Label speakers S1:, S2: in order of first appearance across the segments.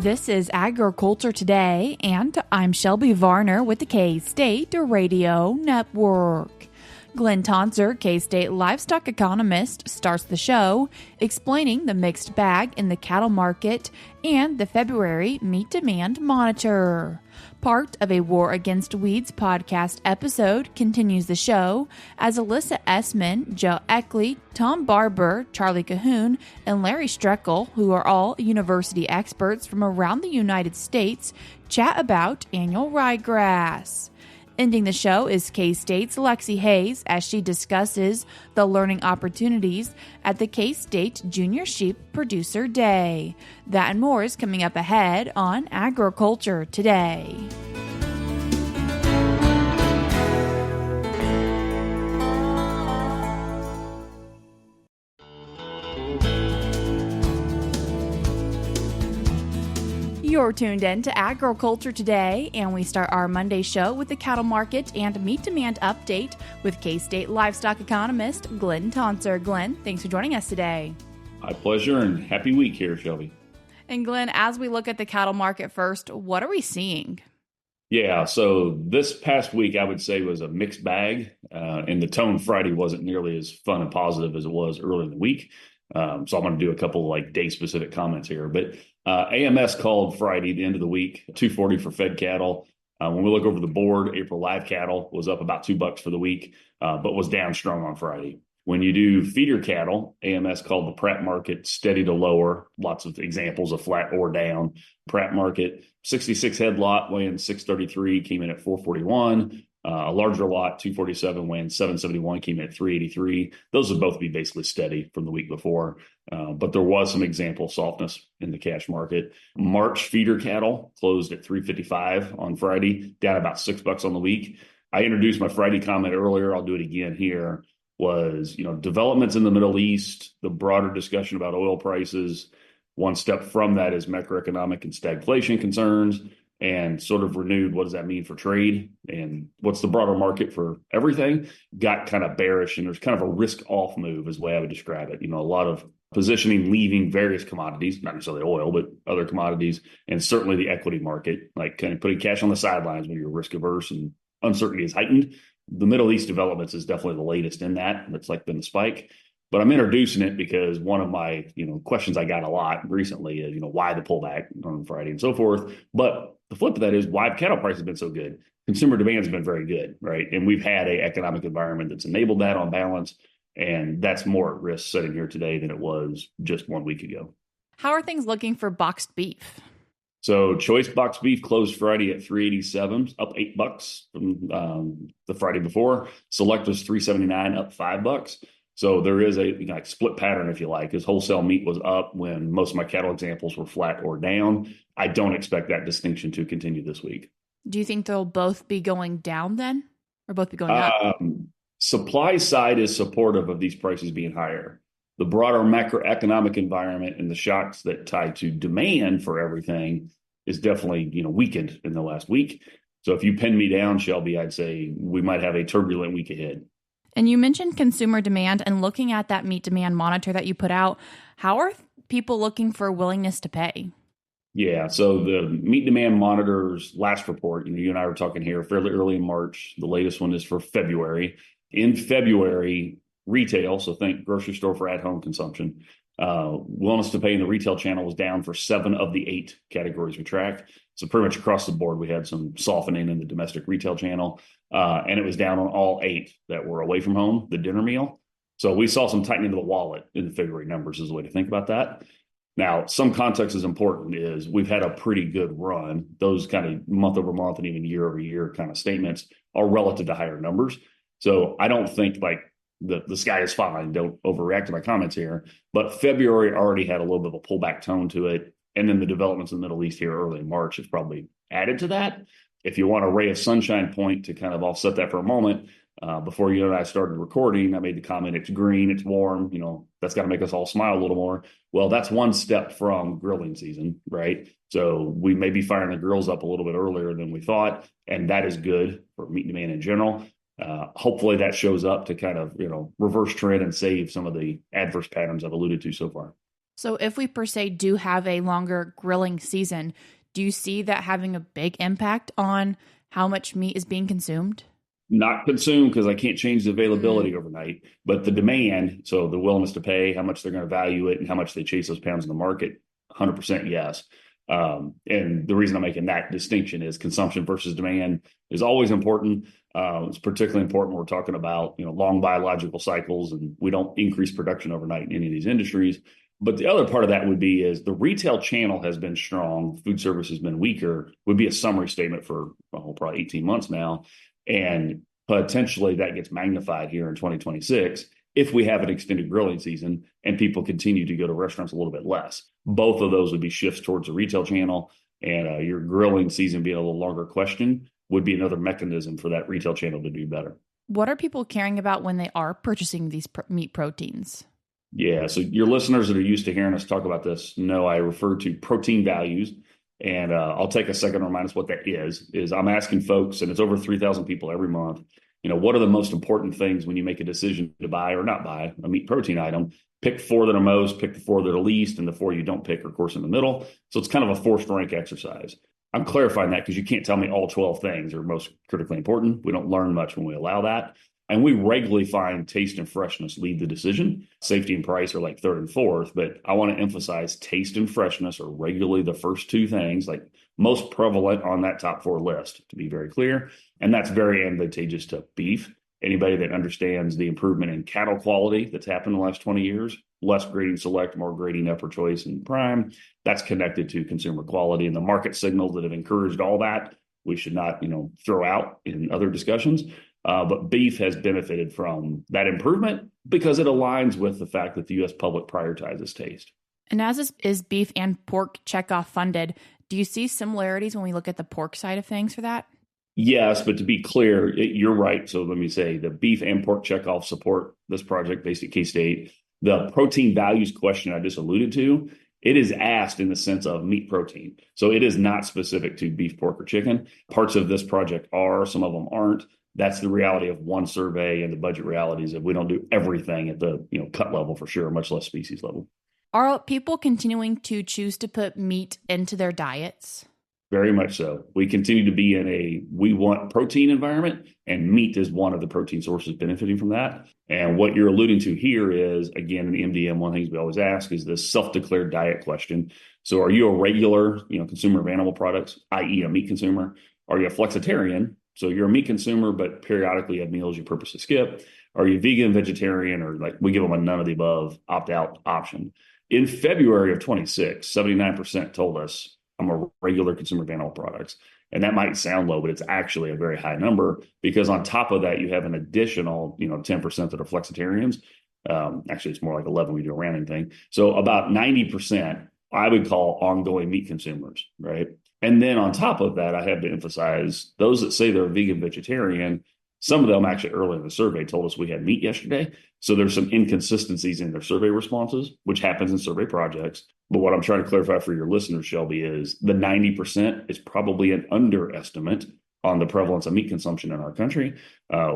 S1: This is Agriculture Today, and I'm Shelby Varner with the K-State Radio Network. Glynn Tonsor, K-State livestock economist, starts the show explaining the mixed bag in the cattle market and the February meat demand monitor. Part of a War Against Weeds podcast episode continues the show as Alyssa Essman, Joe Ikley, Tom Barber, Charlie Cahoon, and Larry Streckel, who are all university experts from around the United States, chat about annual ryegrass. Ending the show is K-State's Lexie Hayes as she discusses the learning opportunities at the K-State Junior Sheep Producer Day. That and more is coming up ahead on Agriculture Today. You're tuned in to Agriculture Today, and we start our Monday show with the cattle market and meat demand update with K-State livestock economist Glynn Tonsor. Glynn, thanks for joining us today.
S2: My pleasure, and happy week here, Shelby.
S1: And Glynn, as we look at the cattle market first, what are we seeing?
S2: Yeah, so this past week, I would say, was a mixed bag, and the tone Friday wasn't nearly as fun and positive as it was earlier in the week. So I'm going to do a couple like day-specific comments here. But AMS called Friday, the end of the week, $240 for fed cattle. When we look over the board, April live cattle was up about $2 for the week, but was down strong on Friday. When you do feeder cattle, AMS called the Pratt market steady to lower. Lots of examples of flat or down. Pratt market, 66 head lot weighing 633, came in at 441. A larger lot, 247, weighing 771, came in at 383. Those would both be basically steady from the week before. But there was some example softness in the cash market. March feeder cattle closed at 355 on Friday, down about $6 on the week. I introduced my Friday comment earlier. I'll do it again here. Was, developments in the Middle East, the broader discussion about oil prices. One step from that is macroeconomic and stagflation concerns, and sort of renewed what does that mean for trade and what's the broader market for everything. Got kind of bearish, and there's kind of a risk-off move is the way I would describe it. A lot of positioning, leaving various commodities, not necessarily oil, but other commodities, and certainly the equity market, like kind of putting cash on the sidelines when you're risk averse and uncertainty is heightened. The Middle East developments is definitely the latest in that. That's like been the spike. But I'm introducing it because one of my, questions I got a lot recently is, why the pullback on Friday and so forth. But the flip of that is why cattle price has been so good. Consumer demand has been very good, right? And we've had an economic environment that's enabled that on balance. And that's more at risk sitting here today than it was just 1 week ago.
S1: How are things looking for boxed beef?
S2: So choice boxed beef closed Friday at $387, up $8 from the Friday before. Select was $379, up $5. So there is a split pattern, if you like, because wholesale meat was up when most of my cattle examples were flat or down. I don't expect that distinction to continue this week.
S1: Do you think they'll both be going down then, or both be going up?
S2: Supply side is supportive of these prices being higher. The broader macroeconomic environment and the shocks that tie to demand for everything is definitely, weakened in the last week. So if you pin me down, Shelby, I'd say we might have a turbulent week ahead.
S1: And you mentioned consumer demand, and looking at that meat demand monitor that you put out, how are people looking for willingness to pay?
S2: Yeah, so the meat demand monitor's last report, you and I were talking here fairly early in March. The latest one is for February. In February, retail, so think grocery store for at-home consumption, willingness to pay in the retail channel was down for 7 of the 8 categories we track. So pretty much across the board, we had some softening in the domestic retail channel, and it was down on all 8 that were away from home, the dinner meal. So we saw some tightening of the wallet in the February numbers is the way to think about that. Now, some context is important is we've had a pretty good run. Those kind of month over month and even year over year kind of statements are relative to higher numbers. So I don't think like the sky is fine. Don't overreact to my comments here. But February already had a little bit of a pullback tone to it. And then the developments in the Middle East here early in March has probably added to that. If you want a ray of sunshine point to kind of offset that for a moment, before you and I started recording, I made the comment, it's green, it's warm, that's got to make us all smile a little more. Well, that's one step from grilling season, right? So we may be firing the grills up a little bit earlier than we thought, and that is good for meat demand in general. Hopefully that shows up to kind of, reverse trend and save some of the adverse patterns I've alluded to so far.
S1: So if we per se do have a longer grilling season, do you see that having a big impact on how much meat is being consumed?
S2: Not consumed because I can't change the availability overnight, but the demand, so the willingness to pay, how much they're going to value it, and how much they chase those pounds in the market, 100% yes. And the reason I'm making that distinction is consumption versus demand is always important. It's particularly important when we're talking about long biological cycles, and we don't increase production overnight in any of these industries. But the other part of that would be is the retail channel has been strong, food service has been weaker, would be a summary statement for probably 18 months now. And potentially that gets magnified here in 2026 if we have an extended grilling season and people continue to go to restaurants a little bit less. Both of those would be shifts towards the retail channel, and your grilling season being a little longer question would be another mechanism for that retail channel to do better.
S1: What are people caring about when they are purchasing these meat proteins?
S2: Yeah, so your listeners that are used to hearing us talk about this know I refer to protein values. And I'll take a second to remind us what that is I'm asking folks, and it's over 3,000 people every month, what are the most important things when you make a decision to buy or not buy a meat protein item? Pick 4 that are most, pick the 4 that are least, and the 4 you don't pick are, of course, in the middle. So it's kind of a forced rank exercise. I'm clarifying that because you can't tell me all 12 things are most critically important. We don't learn much when we allow that. And we regularly find taste and freshness lead the decision. Safety and price are like third and fourth, but I want to emphasize taste and freshness are regularly the first 2 things, like most prevalent on that top 4 list, to be very clear. And that's very advantageous to beef. Anybody that understands the improvement in cattle quality that's happened in the last 20 years, less grading select, more grading upper choice and prime, that's connected to consumer quality, and the market signals that have encouraged all that, we should not, throw out in other discussions. But beef has benefited from that improvement because it aligns with the fact that the U.S. public prioritizes taste.
S1: And as is beef and pork checkoff funded, do you see similarities when we look at the pork side of things for that?
S2: Yes, but to be clear, you're right. So let me say the beef and pork checkoff support this project based at K-State. The protein values question I just alluded to, it is asked in the sense of meat protein. So it is not specific to beef, pork, or chicken. Parts of this project are, some of them aren't. That's the reality of one survey, and the budget realities of we don't do everything at the cut level for sure, much less species level.
S1: Are people continuing to choose to put meat into their diets?
S2: Very much so. We continue to be in a we want protein environment, and meat is one of the protein sources benefiting from that. And what you're alluding to here is, again, in the MDM, one of the things we always ask is this self-declared diet question. So are you a regular consumer of animal products, i.e. a meat consumer? Are you a flexitarian? So you're a meat consumer, but periodically you have meals you purposely skip. Are you vegan, vegetarian, or like we give them a none of the above opt-out option? In February of 26, 79% told us I'm a regular consumer of animal products. And that might sound low, but it's actually a very high number because on top of that, you have an additional, 10% that are flexitarians. Actually, it's more like 11 when you do a rounding thing. So about 90% I would call ongoing meat consumers, right? And then on top of that, I have to emphasize those that say they're vegan, vegetarian, some of them actually earlier in the survey told us we had meat yesterday. So there's some inconsistencies in their survey responses, which happens in survey projects. But what I'm trying to clarify for your listeners, Shelby, is the 90% is probably an underestimate on the prevalence of meat consumption in our country.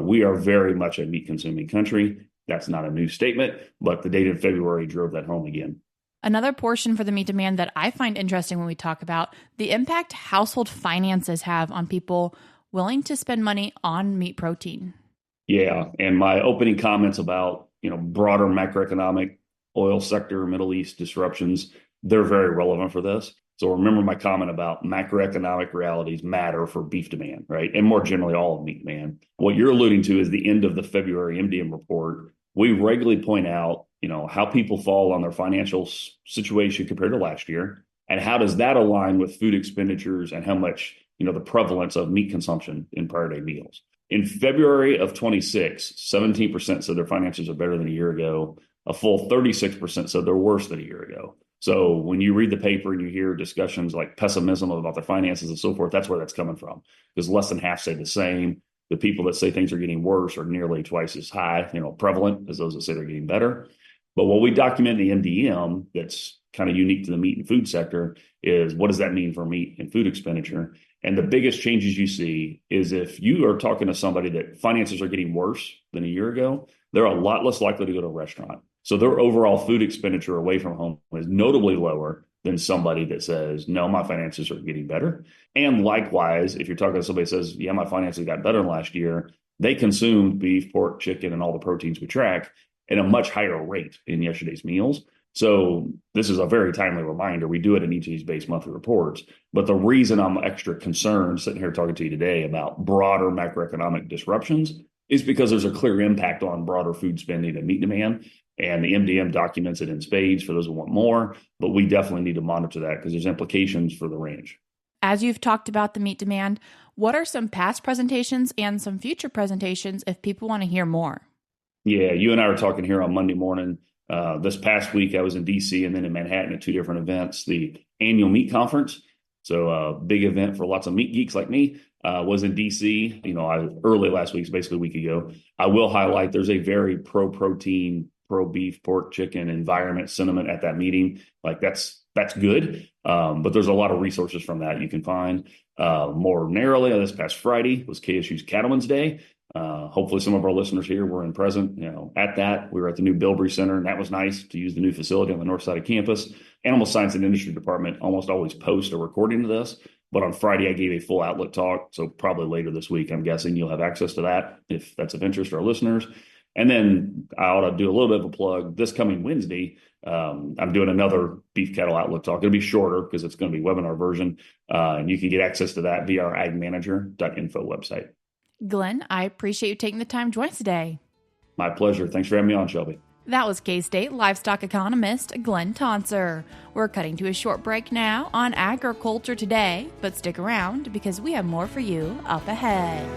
S2: We are very much a meat consuming country. That's not a new statement, but the data in February drove that home again.
S1: Another portion for the meat demand that I find interesting when we talk about the impact household finances have on people willing to spend money on meat protein.
S2: Yeah. And my opening comments about, broader macroeconomic oil sector, Middle East disruptions, they're very relevant for this. So remember my comment about macroeconomic realities matter for beef demand, right? And more generally, all of meat demand. What you're alluding to is the end of the February MDM report. We regularly point out, how people fall on their financial situation compared to last year. And how does that align with food expenditures and how much, the prevalence of meat consumption in prior day meals. In February of 26, 17% said their finances are better than a year ago. A full 36% said they're worse than a year ago. So when you read the paper and you hear discussions like pessimism about their finances and so forth, that's where that's coming from. Because less than half say the same. The people that say things are getting worse are nearly twice as high, prevalent as those that say they're getting better. But what we document in the MDM that's kind of unique to the meat and food sector is what does that mean for meat and food expenditure? And the biggest changes you see is if you are talking to somebody that finances are getting worse than a year ago, they're a lot less likely to go to a restaurant. So their overall food expenditure away from home is notably lower than somebody that says, no, my finances are getting better. And likewise, if you're talking to somebody that says, yeah, my finances got better than last year, they consumed beef, pork, chicken, and all the proteins we track at a much higher rate in yesterday's meals. So this is a very timely reminder. We do it in each of these base monthly reports. But the reason I'm extra concerned sitting here talking to you today about broader macroeconomic disruptions is because there's a clear impact on broader food spending and meat demand. And the MDM documents it in spades for those who want more. But we definitely need to monitor that because there's implications for the range.
S1: As you've talked about the meat demand, what are some past presentations and some future presentations if people want to hear more?
S2: Yeah, you and I were talking here on Monday morning. This past week, I was in D.C. and then in Manhattan at 2 different events. The annual meat conference, so a big event for lots of meat geeks like me, was in D.C. Early last week, basically a week ago. I will highlight there's a very pro-protein, pro-beef, pork, chicken environment sentiment at that meeting. Like that's good, but there's a lot of resources from that you can find. More narrowly, this past Friday was KSU's Cattlemen's Day. Hopefully some of our listeners here were present, at that. We were at the new Bilbrey Center, and that was nice to use the new facility on the north side of campus. Animal Science and Industry Department almost always post a recording of this, but on Friday I gave a full outlook talk, so probably later this week, I'm guessing you'll have access to that if that's of interest to our listeners. And then I ought to do a little bit of a plug. This coming Wednesday, I'm doing another beef cattle outlook talk. It'll be shorter because it's going to be webinar version, and you can get access to that via our AgManager.info website.
S1: Glynn, I appreciate you taking the time to join us today.
S2: My pleasure. Thanks for having me on, Shelby.
S1: That was K-State livestock economist Glynn Tonsor. We're cutting to a short break now on Agriculture Today, but stick around because we have more for you up ahead.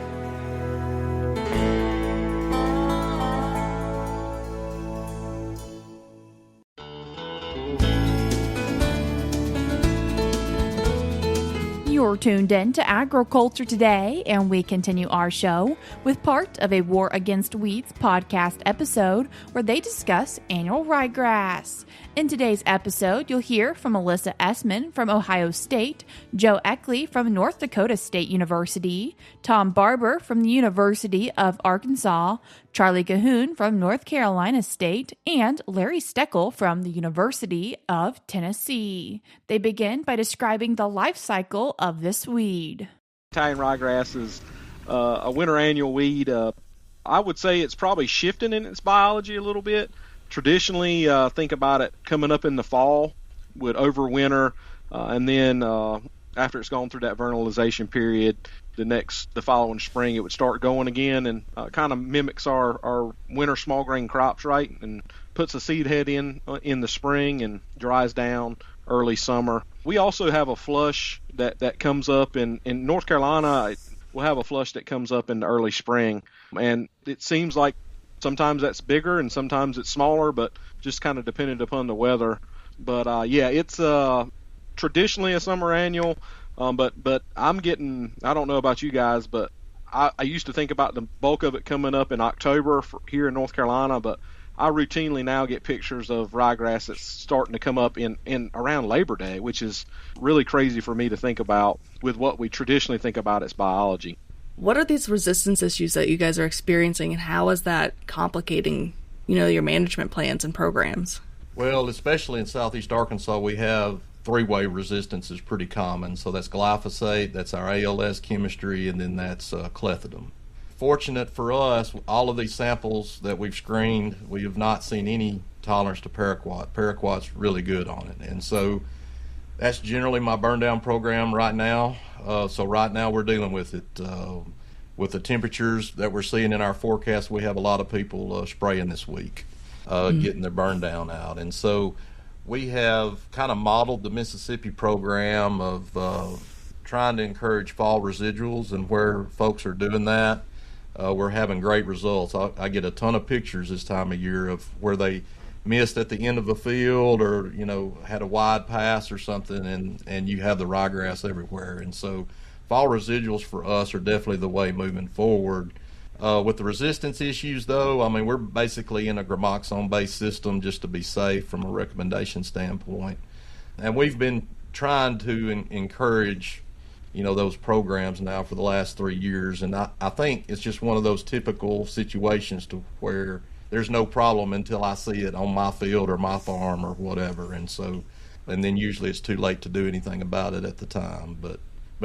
S1: You're tuned in to Agriculture Today, and we continue our show with part of a War Against Weeds podcast episode where they discuss annual ryegrass. In today's episode, you'll hear from Alyssa Essman from Ohio State, Joe Ikley from North Dakota State University, Tom Barber from the University of Arkansas, Charlie Cahoon from North Carolina State, and Larry Streckel from the University of Tennessee. They begin by describing the life cycle of this weed.
S3: Italian ryegrass is a winter annual weed. I would say it's probably shifting in its biology a little bit. Traditionally, think about it coming up in the fall, would overwinter, and then after it's gone through that vernalization period, the following spring it would start going again, and kind of mimics our winter small grain crops, right? And puts a seed head in the spring and dries down early summer. We also have a flush that comes up in North Carolina. We'll have a flush that comes up in the early spring, and it seems like sometimes that's bigger and sometimes it's smaller, but just kind of dependent upon the weather. But it's traditionally a summer annual. But I'm getting, I don't know about you guys, but I used to think about the bulk of it coming up in October here in North Carolina, but I routinely now get pictures of ryegrass that's starting to come up in around Labor Day, which is really crazy for me to think about with what we traditionally think about as biology.
S4: What are these resistance issues that you guys are experiencing, and how is that complicating, your management plans and programs?
S5: Well, especially in southeast Arkansas, we have three-way resistance is pretty common. So that's glyphosate, that's our ALS chemistry, and then that's clethodim. Fortunate for us, all of these samples that we've screened, we have not seen any tolerance to paraquat. Paraquat's really good on it. And so that's generally my burn down program right now. So right now we're dealing with it. With the temperatures that we're seeing in our forecast, we have a lot of people spraying this week, getting their burn down out. And so we have kind of modeled the Mississippi program of trying to encourage fall residuals, and where folks are doing that, we're having great results. I get a ton of pictures this time of year of where they missed at the end of a field, or had a wide pass or something, and you have the ryegrass everywhere. And so fall residuals for us are definitely the way moving forward. With the resistance issues, though, we're basically in a gramoxone-based system just to be safe from a recommendation standpoint. And we've been trying to encourage those programs now for the last 3 years. And I think it's just one of those typical situations to where there's no problem until I see it on my field or my farm or whatever. And then usually it's too late to do anything about it at the time. But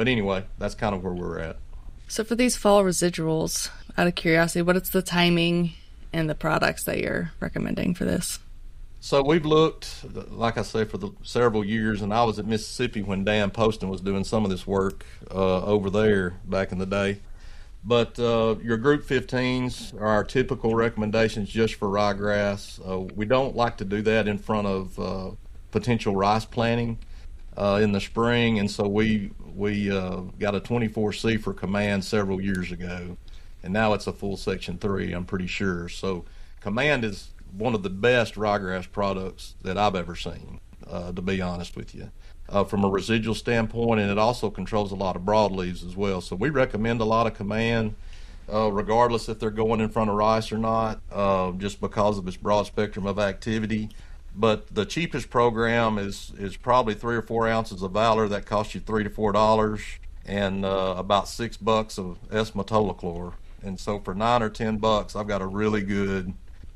S5: anyway, that's kind of where we're at.
S4: So for these fall residuals, out of curiosity, what is the timing and the products that you're recommending for this?
S5: So we've looked, like I say, for several years, and I was at Mississippi when Dan Poston was doing some of this work over there back in the day. But your Group 15s are our typical recommendations just for ryegrass. We don't like to do that in front of potential rice planting in the spring, and so we got a 24C for Command several years ago, and now it's a full Section 3, I'm pretty sure. So Command is one of the best ryegrass products that I've ever seen, to be honest with you, from a residual standpoint, and it also controls a lot of broadleaves as well. So we recommend a lot of Command, regardless if they're going in front of rice or not, just because of its broad spectrum of activity. But the cheapest program is probably 3 or 4 ounces of Valor that costs you $3 to $4, and about $6 of S-metolachlor. And so for $9 or $10, I've got a really good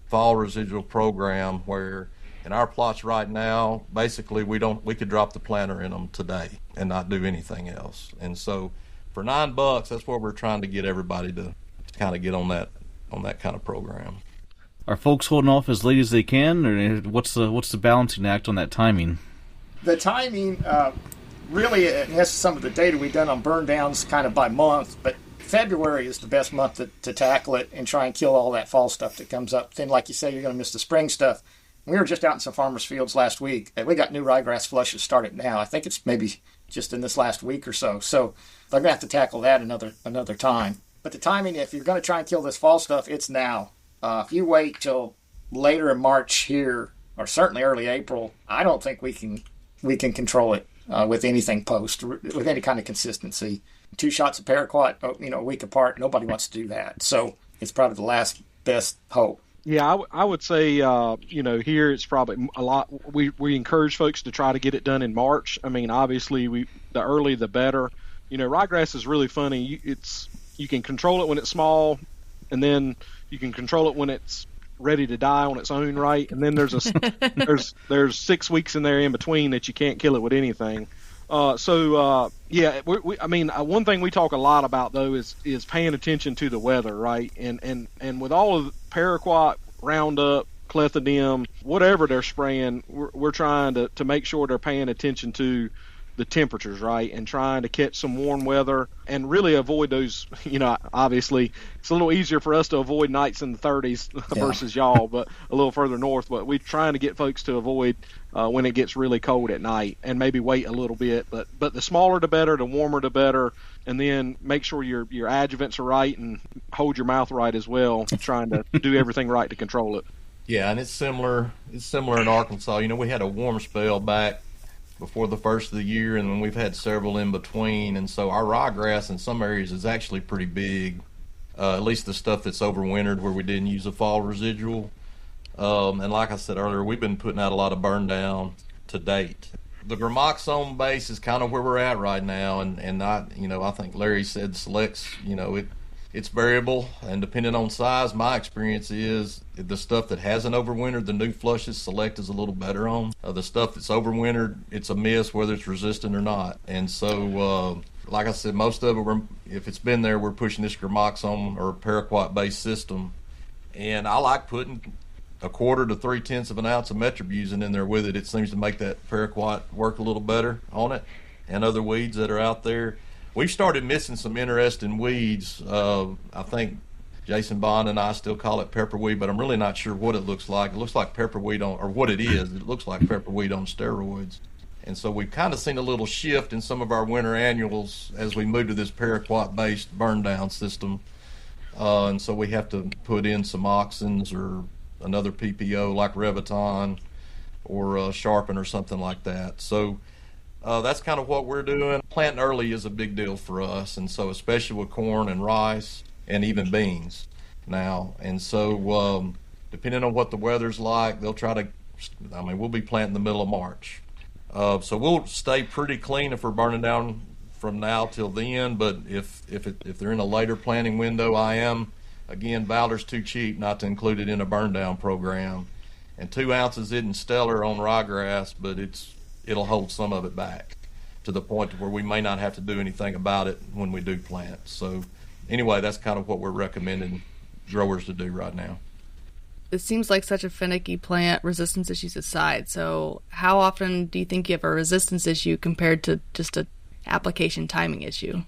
S5: fall residual program where in our plots right now, basically we could drop the planter in them today and not do anything else. And so for $9, that's where we're trying to get everybody to kind of get on that kind of program.
S6: Are folks holding off as late as they can, or what's the balancing act on that timing?
S7: The timing, really, it has some of the data we've done on burn downs kind of by month, but February is the best month to tackle it and try and kill all that fall stuff that comes up. Then, like you say, you're going to miss the spring stuff. We were just out in some farmers' fields last week. We got new ryegrass flushes started now. I think it's maybe just in this last week or so. So they're going to have to tackle that another time. But the timing, if you're going to try and kill this fall stuff, it's now. If you wait till later in March here, or certainly early April, I don't think we can control it with anything with any kind of consistency. 2 shots of paraquat, a week apart, nobody wants to do that. So it's probably the last best hope.
S3: Yeah, I would say, here it's probably a lot. We encourage folks to try to get it done in March. I mean, obviously, the early the better. Ryegrass is really funny. You can control it when it's small, and then you can control it when it's ready to die on its own right. And then there's 6 weeks in there in between that you can't kill it with anything. One thing we talk a lot about though is paying attention to the weather, right? And with all of the paraquat, Roundup, clethodim, whatever they're spraying, we're trying to make sure they're paying attention to the temperatures, right? And trying to catch some warm weather and really avoid those, obviously it's a little easier for us to avoid nights in the 30s versus y'all, but a little further north. But we're trying to get folks to avoid when it gets really cold at night and maybe wait a little bit. But the smaller the better, the warmer the better. And then make sure your adjuvants are right and hold your mouth right as well, trying to do everything right to control it.
S5: Yeah, and it's similar in Arkansas. We had a warm spell back before the first of the year, and then we've had several in between, and so our ryegrass in some areas is actually pretty big, at least the stuff that's overwintered where we didn't use a fall residual. And like I said earlier, we've been putting out a lot of burn down to date. The gramoxone base is kind of where we're at right now, and I think Larry said selects, it's variable, and depending on size, my experience is the stuff that hasn't overwintered, the new flushes, Select is a little better on. The stuff that's overwintered, it's a miss whether it's resistant or not. And so, like I said, most of it, if it's been there, we're pushing this gramoxone or paraquat-based system. And I like putting 1/4 to 3/10 of an ounce of metribuzin in there with it. It seems to make that paraquat work a little better on it and other weeds that are out there. We've started missing some interesting weeds. I think Jason Bond and I still call it pepperweed, but I'm really not sure what it looks like. It looks like pepperweed or what it is. It looks like pepperweed on steroids. And so we've kind of seen a little shift in some of our winter annuals as we move to this paraquat-based burn down system. And so we have to put in some auxins or another PPO like Reviton or Sharpen or something like that. So that's kind of what we're doing. Planting early is a big deal for us, and so especially with corn and rice and even beans now. And so depending on what the weather's like, we'll be planting the middle of March. So we'll stay pretty clean if we're burning down from now till then, but if they're in a later planting window, I am, again, Baldur's too cheap not to include it in a burn down program. And 2 ounces isn't stellar on ryegrass, but it'll hold some of it back to the point where we may not have to do anything about it when we do plant. So anyway, that's kind of what we're recommending growers to do right now.
S4: It seems like such a finicky plant, resistance issues aside. So how often do you think you have a resistance issue compared to just a application timing issue?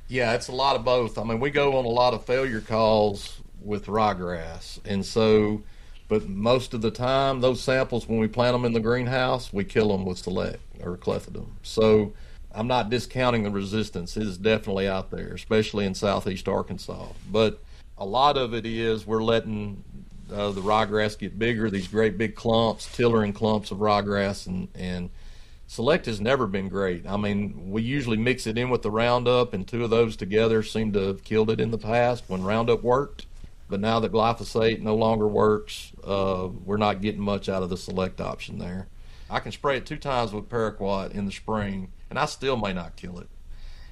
S5: Yeah, it's a lot of both. I mean, we go on a lot of failure calls with ryegrass. And so, but most of the time, those samples, when we plant them in the greenhouse, we kill them with Select or Clethodim. So I'm not discounting the resistance. It is definitely out there, especially in southeast Arkansas. But a lot of it is we're letting the ryegrass get bigger, these great big clumps, tillering clumps of ryegrass, and Select has never been great. I mean, we usually mix it in with the Roundup, and 2 of those together seem to have killed it in the past when Roundup worked. But now that glyphosate no longer works, we're not getting much out of the Select option there. I can spray it 2 times with paraquat in the spring, and I still may not kill it.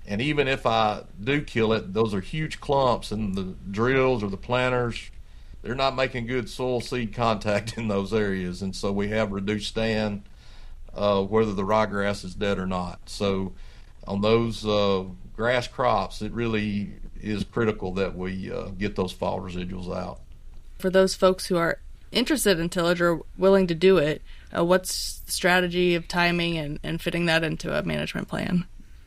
S5: And even if I do kill it, those are huge clumps, and the drills or the planters, they're not making good soil seed contact in those areas, and so we have reduced stand whether the ryegrass is dead or not. So on those grass crops, it really is critical that we get those fall residuals out.
S4: For those folks who are interested in tillage or willing to do it, what's the strategy of timing and fitting that into a management plan?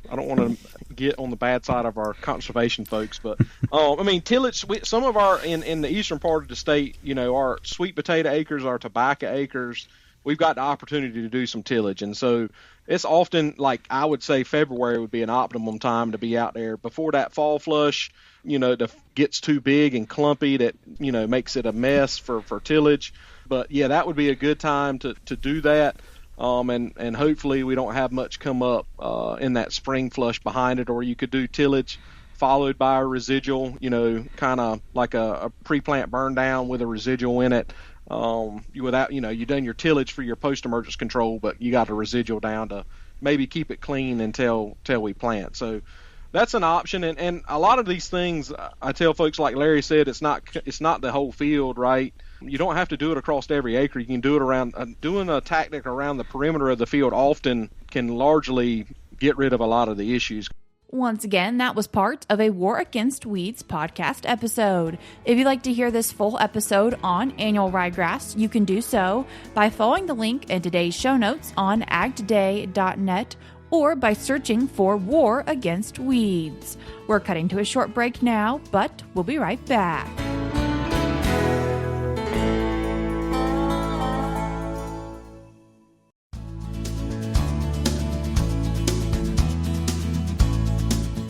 S3: I don't want to get on the bad side of our conservation folks, but I mean, tillage, some of our, in the eastern part of the state, our sweet potato acres, our tobacco acres, we've got the opportunity to do some tillage. And so it's often, like, I would say February would be an optimum time to be out there before that fall flush, gets too big and clumpy that, makes it a mess for tillage. But yeah, that would be a good time to do that. And hopefully we don't have much come up in that spring flush behind it, or you could do tillage followed by a residual, kind of like a pre-plant burn down with a residual in it. Without, you done your tillage for your post-emergence control, but you got a residual down to maybe keep it clean until we plant. So that's an option. And a lot of these things, I tell folks, like Larry said, it's not the whole field, right? You don't have to do it across every acre. You can do it around, doing a tactic around the perimeter of the field often can largely get rid of a lot of the issues.
S1: Once again, that was part of a War Against Weeds podcast episode. If you'd like to hear this full episode on annual ryegrass, you can do so by following the link in today's show notes on agtoday.net or by searching for War Against Weeds. We're cutting to a short break now, but we'll be right back.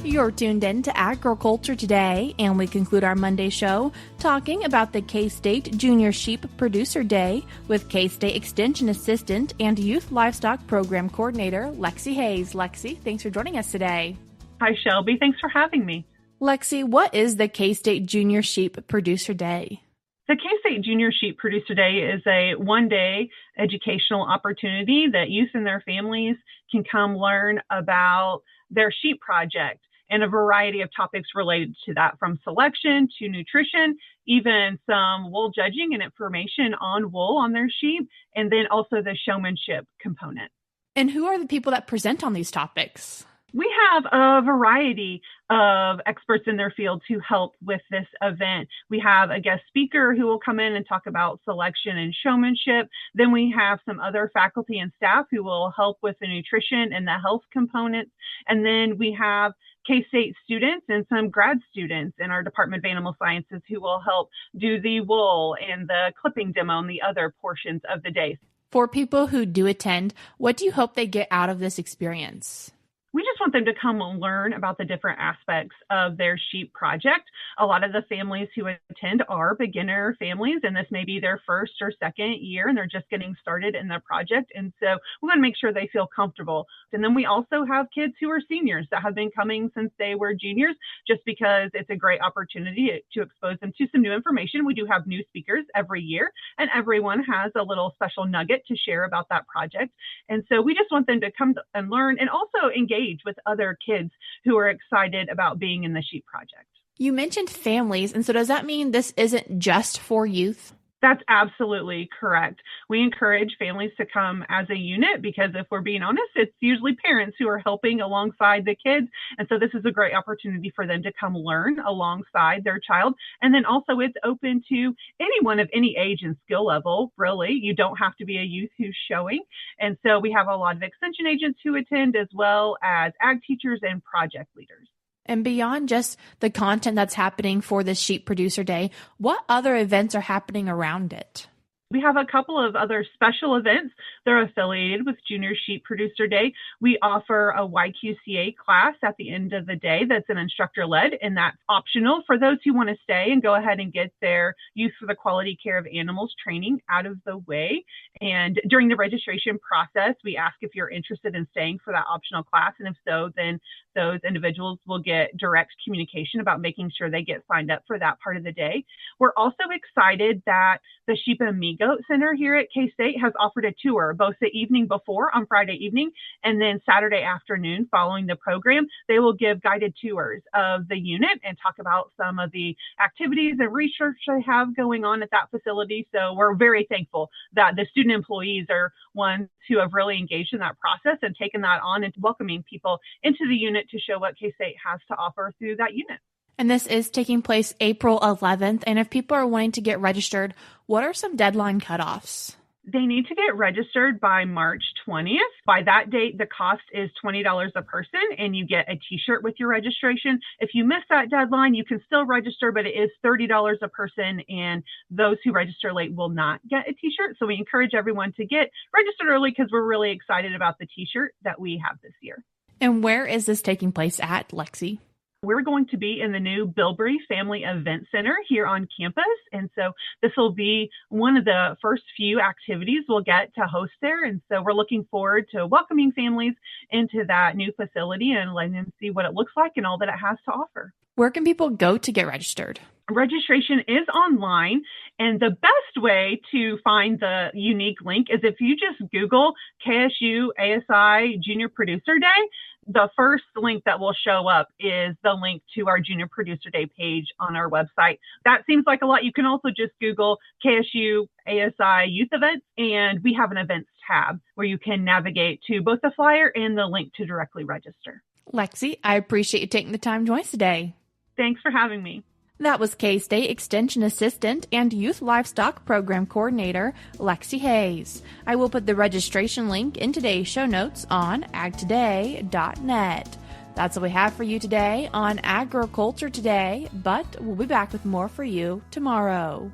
S1: You're tuned in to Agriculture Today, and we conclude our Monday show talking about the K-State Junior Sheep Producer Day with K-State Extension Assistant and Youth Livestock Program Coordinator Lexie Hayes. Lexie, thanks for joining us today.
S8: Hi, Shelby. Thanks for having me.
S1: Lexie, what is the K-State Junior Sheep Producer Day?
S8: The K-State Junior Sheep Producer Day is a one-day educational opportunity that youth and their families can come learn about their sheep project and a variety of topics related to that, from selection to nutrition, even some wool judging and information on wool on their sheep, and then also the showmanship component.
S1: And who are the people that present on these topics?
S8: We have a variety of experts in their fields who help with this event. We have a guest speaker who will come in and talk about selection and showmanship. Then we have some other faculty and staff who will help with the nutrition and the health components. And then we have K-State students and some grad students in our Department of Animal Sciences who will help do the wool and the clipping demo and the other portions of the day.
S1: For people who do attend, what do you hope they get out of this experience?
S8: We just want them to come and learn about the different aspects of their sheep project. A lot of the families who attend are beginner families, and this may be their first or second year, and they're just getting started in the project. And so we want to make sure they feel comfortable. And then we also have kids who are seniors that have been coming since they were juniors, just because it's a great opportunity to expose them to some new information. We do have new speakers every year, and everyone has a little special nugget to share about that project. And so we just want them to come and learn and also engage engage with other kids who are excited about being in the sheep project.
S1: You mentioned families, and so does that mean this isn't just for youth?
S8: That's absolutely correct. We encourage families to come as a unit because if we're being honest, it's usually parents who are helping alongside the kids. And so this is a great opportunity for them to come learn alongside their child. And then also it's open to anyone of any age and skill level, really. You don't have to be a youth who's showing. And so we have a lot of extension agents who attend as well as ag teachers and project leaders.
S1: And beyond just the content that's happening for this Sheep Producer Day, what other events are happening around it?
S8: We have a couple of other special events. They're affiliated with Junior Sheep Producer Day. We offer a YQCA class at the end of the day that's an instructor-led, and that's optional for those who want to stay and go ahead and get their Youth for the Quality Care of Animals training out of the way. And during the registration process, we ask if you're interested in staying for that optional class, and if so, then those individuals will get direct communication about making sure they get signed up for that part of the day. We're also excited that the Sheep and Me Goat Center here at K-State has offered a tour both the evening before on Friday evening and then Saturday afternoon following the program. They will give guided tours of the unit and talk about some of the activities and research they have going on at that facility. So we're very thankful that the student employees are ones who have really engaged in that process and taken that on and welcoming people into the unit to show what K-State has to offer through that unit.
S1: And this is taking place April 11th. And if people are wanting to get registered, what are some deadline cutoffs?
S8: They need to get registered by March 20th. By that date, the cost is $20 a person, and you get a t-shirt with your registration. If you miss that deadline, you can still register, but it is $30 a person, and those who register late will not get a t-shirt. So we encourage everyone to get registered early because we're really excited about the t-shirt that we have this year.
S1: And where is this taking place at, Lexie?
S8: We're going to be in the new Bilberry Family Event Center here on campus. And so this will be one of the first few activities we'll get to host there. And so we're looking forward to welcoming families into that new facility and letting them see what it looks like and all that it has to offer.
S1: Where can people go to get registered?
S8: Registration is online, and the best way to find the unique link is if you just Google KSU ASI Junior Producer Day. The first link that will show up is the link to our Junior Producer Day page on our website. That seems like a lot. You can also just Google KSU ASI Youth Events, and we have an events tab where you can navigate to both the flyer and the link to directly register.
S1: Lexie, I appreciate you taking the time to join us today.
S8: Thanks for having me.
S1: That was K-State Extension Assistant and Youth Livestock Program Coordinator, Lexie Hayes. I will put the registration link in today's show notes on agtoday.net. That's all we have for you today on Agriculture Today, but we'll be back with more for you tomorrow.